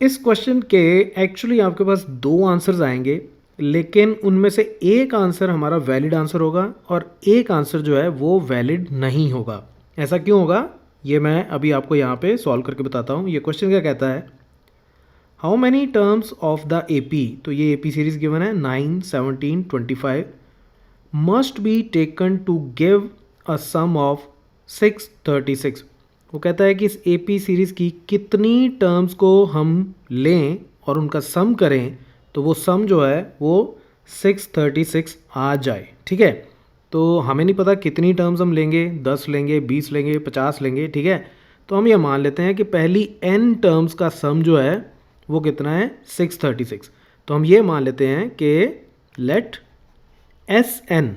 इस क्वेश्चन के एक्चुअली आपके पास दो आंसर्स आएंगे, लेकिन उनमें से एक आंसर हमारा वैलिड आंसर होगा और एक आंसर जो है वो वैलिड नहीं होगा। ऐसा क्यों होगा ये मैं अभी आपको यहाँ पे सॉल्व करके बताता हूँ। ये क्वेश्चन क्या कहता है, how many terms of the AP, तो ये AP सीरीज गिवन है 9, 17, 25 must be taken to give a sum of 636। वो कहता है कि इस AP सीरीज़ की कितनी टर्म्स को हम लें और उनका सम करें तो वो सम जो है वो 636 आ जाए। ठीक है, तो हमें नहीं पता कितनी टर्म्स हम लेंगे, 10 लेंगे, 20 लेंगे, 50 लेंगे। ठीक है, तो हम ये मान लेते हैं कि पहली n टर्म्स का सम जो है वो कितना है 636। तो हम ये मान लेते हैं कि लेट Sn,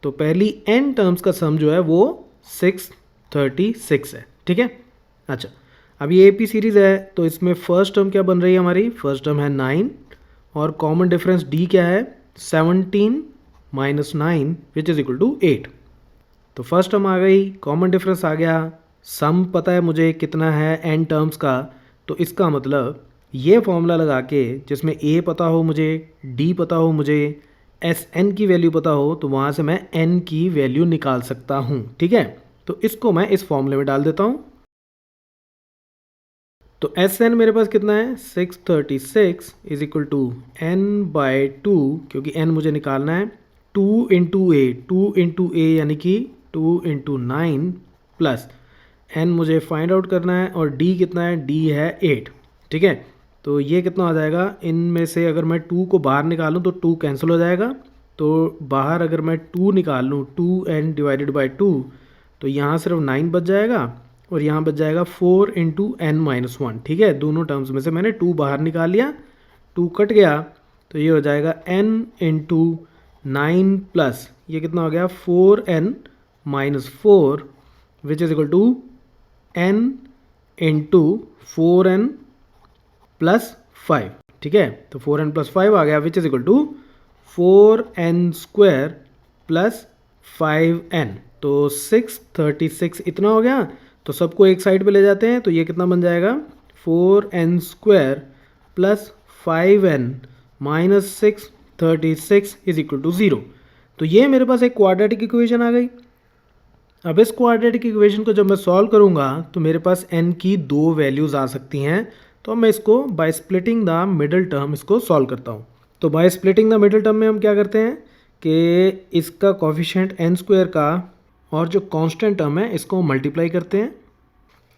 तो पहली n टर्म्स का सम जो है वो 636 है। ठीक है, अच्छा अब ये AP सीरीज़ है तो इसमें फर्स्ट टर्म क्या बन रही है हमारी, फर्स्ट टर्म है 9 और कॉमन डिफरेंस D क्या है 17 minus 9 which is equal to 8। तो फर्स्ट टर्म आ गई, कॉमन डिफरेंस आ गया, सम पता है मुझे कितना है n टर्म्स का। तो इसका मतलब ये फॉर्मूला लगा के जिसमें A पता हो मुझे, D पता हो मुझे, Sn की वैल्यू पता हो, तो वहाँ से मैं n की वैल्यू निकाल सकता हूँ। ठीक है, तो इसको मैं इस फॉर्मूले में डाल देता हूँ। तो Sn मेरे पास कितना है 636 इज इक्वल टू n/2, क्योंकि n मुझे निकालना है, 2 इंटू ए यानी कि 2 इंटू 9 प्लस n मुझे फाइंड आउट करना है और d कितना है, d है 8। ठीक है, तो ये कितना हो जाएगा, इनमें से अगर मैं 2 को बाहर निकालूँ तो 2 कैंसिल हो जाएगा, तो बाहर अगर मैं 2 निकाल लूँ 2n डिवाइडेड बाई 2 तो यहाँ सिर्फ 9 बच जाएगा और यहाँ बच जाएगा 4 इंटू n-1। ठीक है, दोनों टर्म्स में से मैंने 2 बाहर निकाल लिया, 2 कट गया तो ये हो जाएगा n इंटू 9 प्लस ये कितना हो गया 4n-4 which is equal to n into 4n plus 5। ठीक है, तो 4n प्लस 5 आ गया which is equal to 4n square plus 5n। तो 636 इतना हो गया, तो सबको एक साइड पे ले जाते हैं तो ये कितना बन जाएगा 4n square plus 5n minus 636 is equal to 0। तो ये मेरे पास एक क्वाड्रेटिक इक्वेशन आ गई। अब इस क्वाड्रेटिक इक्वेशन को जब मैं सॉल्व करूंगा तो मेरे पास n की दो वैल्यूज़ आ सकती हैं, तो मैं इसको bye splitting the middle term इसको सॉल्व करता हूँ। तो bye splitting the middle term में हम क्या करते हैं कि इसका कोफिशिएंट n स्क्वायर का और जो कांस्टेंट टर्म है इसको मल्टीप्लाई करते हैं,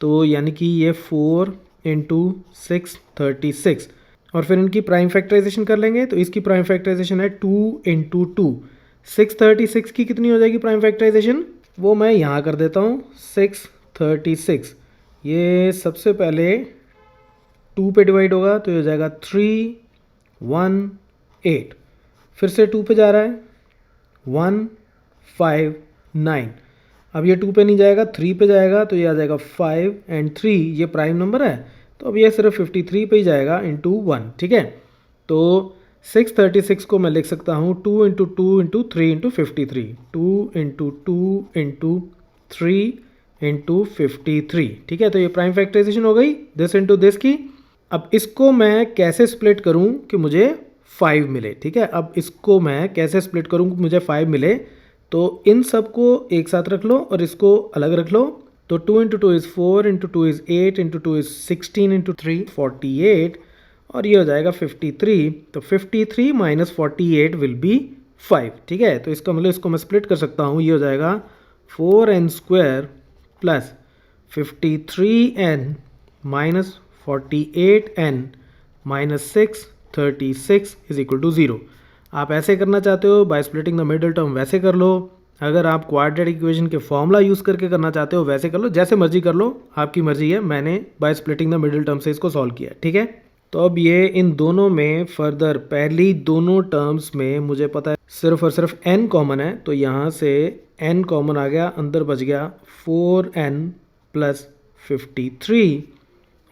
तो यानी कि ये 4 इंटू 636 और फिर इनकी प्राइम फैक्टराइजेशन कर लेंगे। तो इसकी प्राइम फैक्टराइजेशन है 2 इंटू 2, 636 की कितनी हो जाएगी प्राइम फैक्टराइजेशन, वो मैं यहाँ कर देता हूँ 636। ये सबसे पहले 2 पे डिवाइड होगा तो ये हो जाएगा 3 1 8, फिर से 2 पे जा रहा है 1 5 9, अब ये 2 पे नहीं जाएगा 3 पे जाएगा तो ये आ जाएगा 5 एंड 3, ये प्राइम नंबर है तो अब ये सिर्फ 53 पे ही जाएगा इंटू 1। ठीक है, तो 636 को मैं लिख सकता हूँ 2 into 2 into 3 into 53, 2 into 2 into 3 into 53। ठीक है, तो ये प्राइम फैक्टराइजेशन हो गई दिस इंटू दिस की। अब इसको मैं कैसे स्प्लिट करूँ कि मुझे 5 मिले। ठीक है, अब इसको मैं कैसे स्प्लिट करूँ कि मुझे 5 मिले, तो इन सब को एक साथ रख लो और इसको अलग रख लो। तो 2 into 2 is 4 into 2 is 8 into 2 is 16 into 3 48 और ये हो जाएगा 53। तो 53 माइनस 48 विल बी 5। ठीक है, तो इसका मतलब इसको मैं स्प्लिट कर सकता हूँ, ये हो जाएगा 4n square plus 53n minus 48n minus 636 is equal to 0। आप ऐसे करना चाहते हो by splitting the middle term वैसे कर लो, अगर आप क्वाड्रेटिक इक्वेशन के फॉर्मूला यूज़ करके करना चाहते हो वैसे कर लो, जैसे मर्जी कर लो, आपकी मर्जी है। मैंने bye splitting the middle term से इसको सॉल्व किया। ठीक है, तो अब ये इन दोनों में फर्दर पहली दोनों टर्म्स में मुझे पता है सिर्फ और सिर्फ n कॉमन है, तो यहाँ से n कॉमन आ गया, अंदर बच गया 4n प्लस 53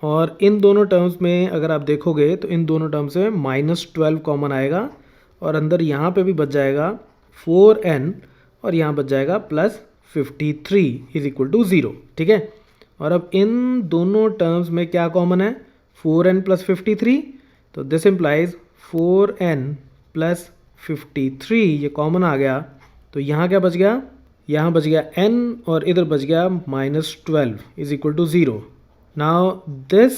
और इन दोनों टर्म्स में अगर आप देखोगे तो इन दोनों टर्म्स में -12 कॉमन आएगा और अंदर यहाँ पे भी बच जाएगा 4n और यहाँ बच जाएगा प्लस 53 इज इक्वल टू 0। ठीक है, और अब इन दोनों टर्म्स में क्या कॉमन है 4n प्लस 53, तो दिस इम्प्लाइज 4n प्लस 53, ये कॉमन आ गया, तो यहाँ क्या बच गया, यहाँ बच गया n और इधर बच गया -12 is equal to 0। Now this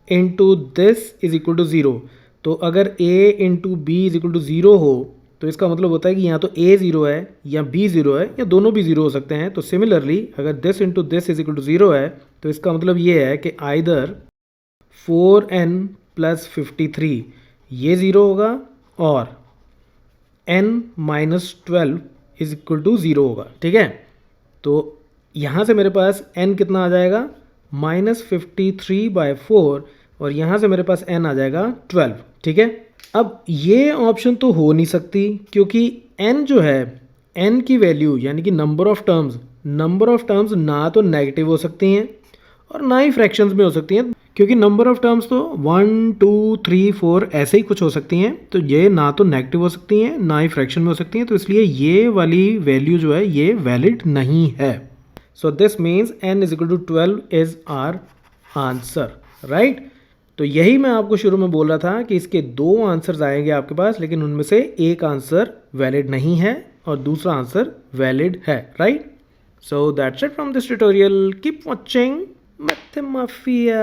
into this is equal to 0, तो अगर a into b is equal to 0 हो तो इसका मतलब होता है कि या तो a 0 है या b 0 है या दोनों भी 0 हो सकते हैं। तो सिमिलरली अगर this into this is equal to 0 है तो इसका मतलब ये है कि आइदर 4n प्लस 53 ये 0 होगा और n minus 12 is equal to 0 होगा। ठीक है, तो यहाँ से मेरे पास n कितना आ जाएगा, -53/4, और यहाँ से मेरे पास n आ जाएगा 12। ठीक है, अब ये ऑप्शन तो हो नहीं सकती क्योंकि n जो है, n की वैल्यू यानी कि नंबर ऑफ टर्म्स ना तो नेगेटिव हो सकती हैं और ना ही फ्रैक्शंस में हो सकती हैं, क्योंकि नंबर ऑफ टर्म्स तो 1 2 3 4 ऐसे ही कुछ हो सकती हैं, तो ये ना तो नेगेटिव हो सकती हैं ना ही फ्रैक्शन में हो सकती हैं, तो इसलिए ये वाली वैल्यू जो है ये वैलिड नहीं है। So this means n is equal to 12 is our answer, right. तो यही मैं आपको शुरू में बोल रहा था कि इसके दो आंसर्स आएंगे आपके पास, लेकिन उनमें से एक आंसर वैलिड नहीं है और दूसरा आंसर वैलिड है, right. So that's it from this tutorial, keep watching मैथमाफिया।